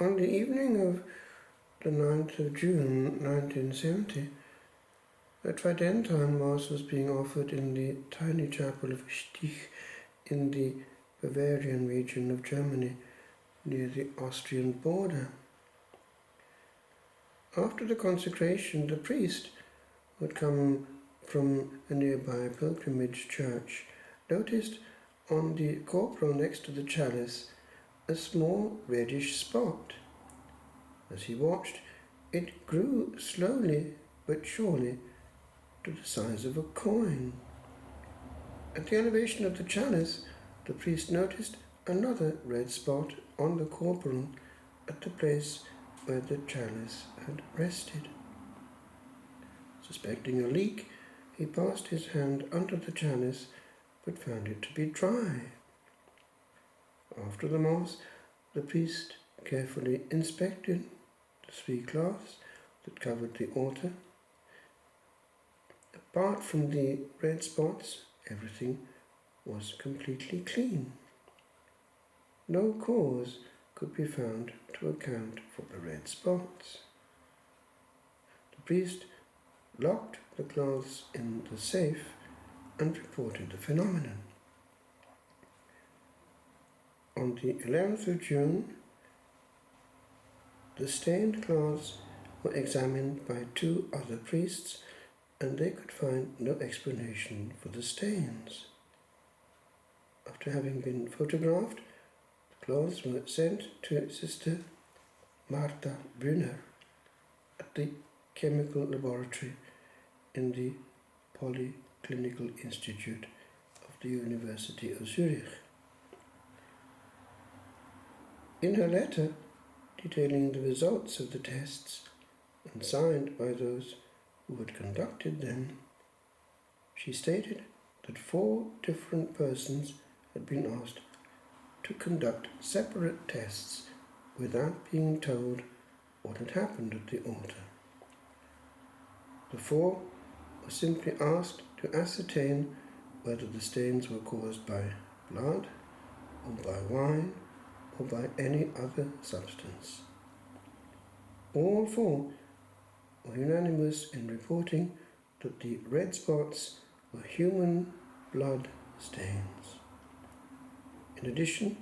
On the evening of the 9th of June 1970, a Tridentine Mass was being offered in the tiny chapel of Stich in the Bavarian region of Germany, near the Austrian border. After the consecration, the priest, who had come from a nearby pilgrimage church, noticed on the corporal next to the chalice a small reddish spot. As he watched, it grew slowly but surely to the size of a coin. At the elevation of the chalice, the priest noticed another red spot on the corporal at the place where the chalice had rested. Suspecting a leak, he passed his hand under the chalice but found it to be dry. After the Mass, the priest carefully inspected the 3 cloths that covered the altar. Apart from the red spots, everything was completely clean. No cause could be found to account for the red spots. The priest locked the cloths in the safe and reported the phenomenon. On the 11th of June, the stained cloths were examined by 2 other priests, and they could find no explanation for the stains. After having been photographed, the cloths were sent to Sister Martha Brunner at the Chemical Laboratory in the Polyclinical Institute of the University of Zurich. In her letter detailing the results of the tests and signed by those who had conducted them, she stated that 4 different persons had been asked to conduct separate tests without being told what had happened at the altar. The 4 were simply asked to ascertain whether the stains were caused by blood, or by wine, or by any other substance. All 4 were unanimous in reporting that the red spots were human blood stains. In addition,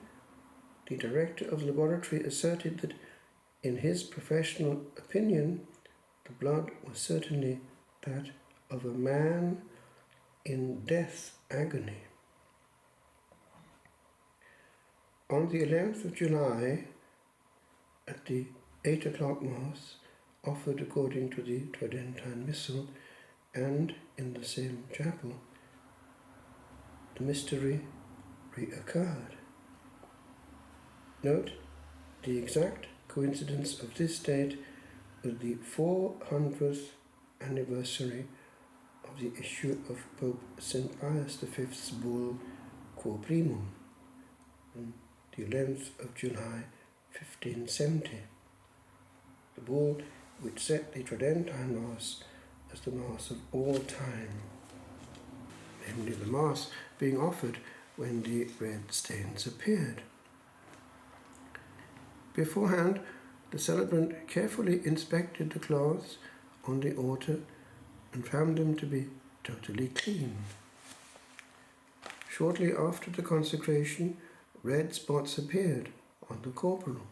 the director of the laboratory asserted that, in his professional opinion, the blood was certainly that of a man in death agony. On the 11th of July, at the 8 o'clock Mass, offered according to the Tridentine Missal and in the same chapel, the mystery reoccurred. Note the exact coincidence of this date with the 400th anniversary of the issue of Pope St. Pius V's bull Quo Primum on the 11th of July 1570, the bull which set the Tridentine Mass as the Mass of all time, namely the Mass being offered when the red stains appeared. Beforehand, the celebrant carefully inspected the cloths on the altar and found them to be totally clean. Shortly after the consecration, red spots appeared on the corporal.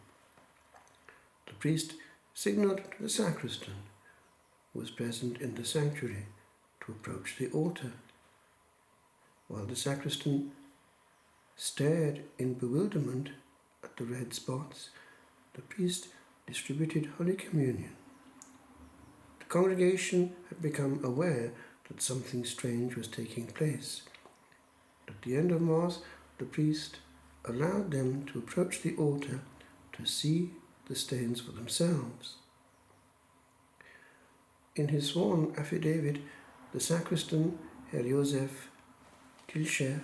The priest signalled to the sacristan, who was present in the sanctuary, to approach the altar. While the sacristan stared in bewilderment at the red spots, the priest distributed Holy Communion. The congregation had become aware that something strange was taking place. At the end of Mass, the priest allowed them to approach the altar to see the stains for themselves. In his sworn affidavit, the sacristan, Herr Josef Kilcher,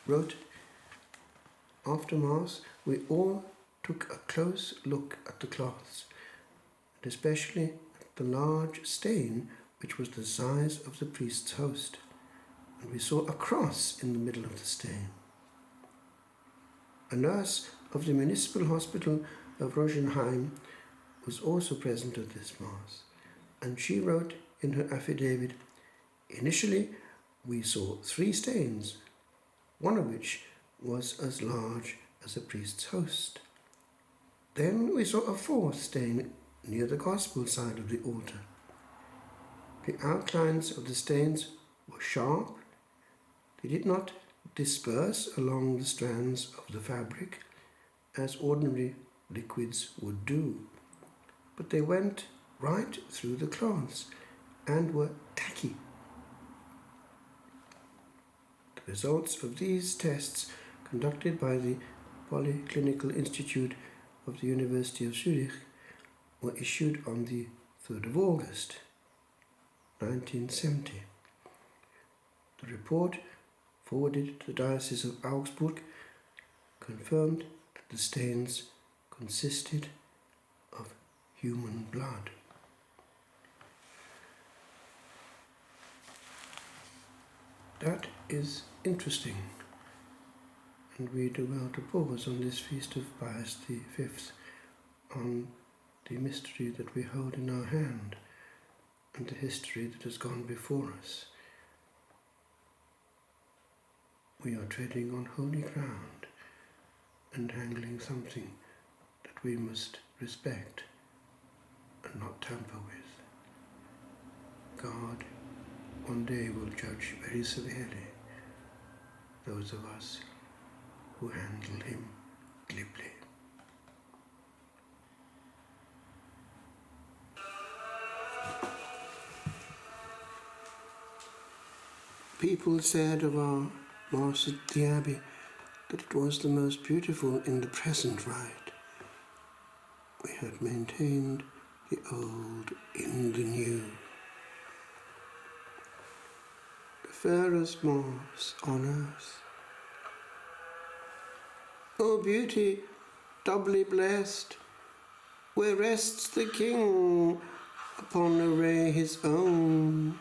wrote, "After Mass, we all took a close look at the cloths, and especially at the large stain which was the size of the priest's host, and we saw a cross in the middle of the stain. A nurse of the municipal hospital of Rosenheim was also present at this Mass, and she wrote in her affidavit, "Initially, we saw 3 stains, one of which was as large as a priest's host. Then we saw a 4th stain near the Gospel side of the altar. The outlines of the stains were sharp. They did not disperse along the strands of the fabric as ordinary liquids would do, but they went right through the cloths and were tacky. The results of these tests, conducted by the Polyclinical Institute of the University of Zurich, were issued on the 3rd of August, 1970. The report, forwarded to the Diocese of Augsburg, confirmed that the stains consisted of human blood. That is interesting, and we do well to pause on this feast of Pius V on the mystery that we hold in our hand and the history that has gone before us. We are treading on holy ground and handling something that we must respect and not tamper with. God one day will judge very severely those of us who handle him glibly. People said of our Mass at the Abbey that it was the most beautiful in the present rite. We had maintained the old in the new. The fairest Mass on earth. O beauty, doubly blessed, where rests the King upon array his own.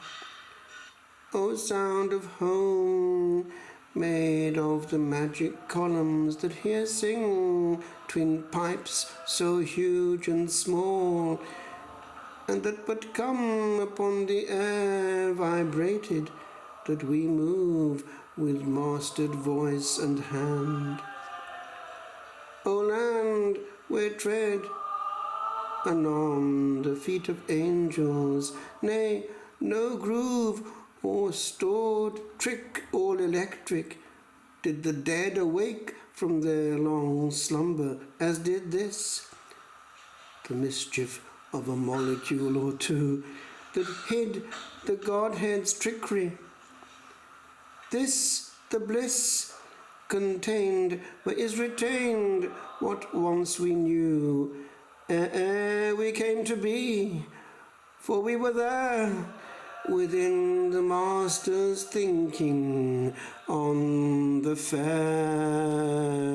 O sound of home, made of the magic columns that here sing twin pipes so huge and small, and that but come upon the air vibrated, that we move with mastered voice and hand. O land where tread anon the feet of angels, nay, no groove or stored trick all electric, did the dead awake from their long slumber, as did this, the mischief of a molecule or two that hid the Godhead's trickery. This the bliss contained, where is retained what once we knew, ere we came to be, for we were there, within the Master's thinking on the fair